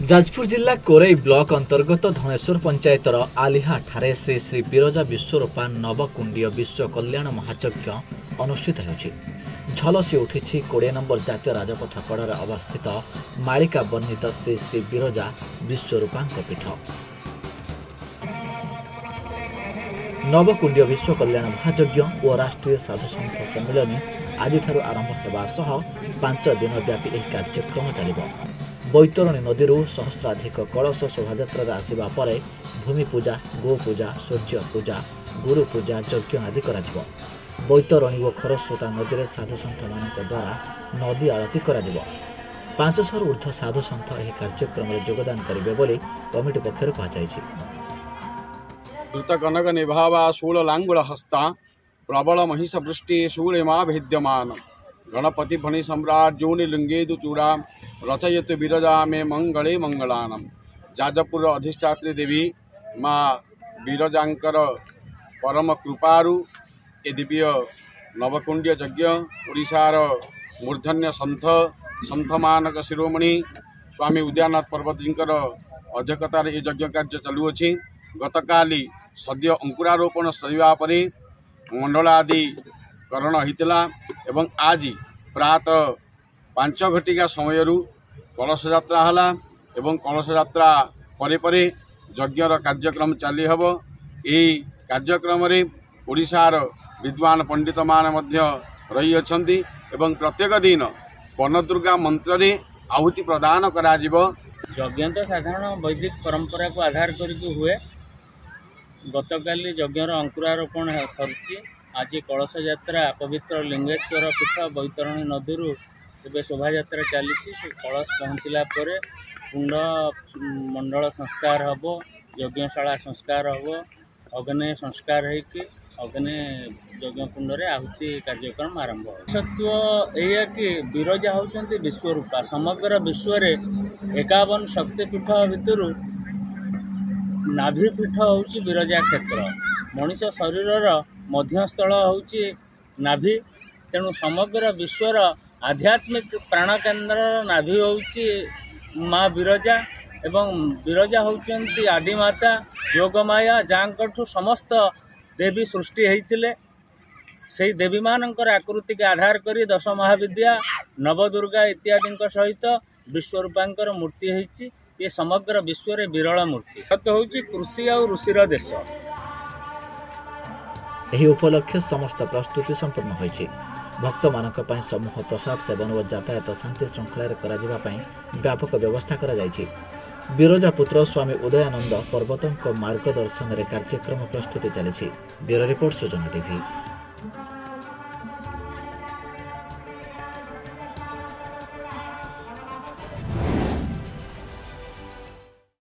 जाजपुर जिला कोरै ब्लॉक अंतर्गत धनेश्वर पंचायतर आलिहा ठारे श्री श्री बिरजा विश्वरूपा नवकुंडीय विश्व कल्याण महायज्ञ अनुष्ठित होछि। झलसी उठी 20 नंबर जातीय राजपथ कड़े अवस्थित मालिका वर्णित श्री श्री बिरजा विश्वरूपा पीठ। नवकुंडीय विश्व कल्याण महायज्ञ और राष्ट्रीय साधुसंत सम्मेलन आज आरंभ होगा सह 5 दिन व्यापी यह कार्यक्रम चलिब। बैतरणी नदी सहस्राधिक कलश शोभायात्रा आसवा पर भूमि पूजा, गो पूजा, सूर्य पूजा, गुरु पूजा, यज्ञ आदि कर बैतरणी और खरस्रोता नदी में साधुसंत मान द्वारा नदी आरती कर 500 ऊर्ध्व साधुसंत यह कार्यक्रम में योगदान करेंगे बोली कमिटी पक्षर कहुई। द्रुत कनक निभावा शूल लांगुल हस्ता प्रबल महिष वृष्टि शूलिमा भेद्यमान गणपति फणि सम्राट जूनि लिंगेदु चूड़ा रथयतु बिरजा में मंगले मंगलानम। जाजपुर अधिष्ठात्री देवी माँ बिरजांकर परम कृपारु ए दिव्य नवकुंडीय यज्ञ ओडिशार मूर्धन्य संथ मानक शिरोमणि स्वामी उदयनाथ पर्वतजींकर अध्यक्षतार ये यज्ञ कार्य चलुअछि। गतकाली सद्य अंकुरारोपण सरिवा परे मंडलादि करण होता एवं आज प्रातः 5 घटिका समय कलश यात्रा हला एवं कलश यात्रा परे परे यज्ञर कार्यक्रम चली हब। यही कार्यक्रम रे ओडिशार विद्वान पंडित मान मध्य रही अछंती एवं प्रत्येक दिन वनदुर्गा मंत्र रे आहुति प्रदान करा जिवो। यज्ञ तो साधारण वैदिक परंपरा को आधार करके हुए। गतकाली यज्ञर अंकुरारोपण सरी आज कलश यात्रा पवित्र लिंगेश्वर पीठ बैतरणी नदी एवं शोभा यात्रा चली। कलश पहुँचला कुंड मंडल संस्कार हम, यज्ञशाला संस्कार हम, अग्नि संस्कार होगी अग्नि यज्ञ कुंड रे आहुति कार्यक्रम आरंभ हो। सत्व यह कि बिरजा होचंती विश्वरूपा समग्र विश्व रे 51 शक्तिपीठ भितर नाभिपीठ होची बिरजा क्षेत्र। मनुष्य शरीरर मध्यस्थल होची नाभि, तेणु समग्र विश्वर आध्यात्मिक प्राणकेन्द्र नाभि होची माँ बिरजा एवं बिरजा होचंती आदिमाता योगमाया जांकठु समस्त देवी सृष्टि होइतिले। से देवी मानकर आकृति के आधार करी 10 महाविद्या नवदुर्गा इत्यादि सहित विश्वरूपांकर मूर्ति होइची। ये समग्र विश्व रे विरल मूर्ति होची कृषि और ऋषिर देश। यही उपलक्ष्य समस्त प्रस्तुति संपूर्ण होइछि। भक्त मानक पई समूह प्रसाद सेवन और यातायात शांति श्रृंखला करा व्यापक व्यवस्था करा जाइछि। बिरजा पुत्र स्वामी उदयानंद पर्वतों मार्गदर्शन में कार्यक्रम प्रस्तुति चली। ब्यूरो रिपोर्ट सूचना टीवी।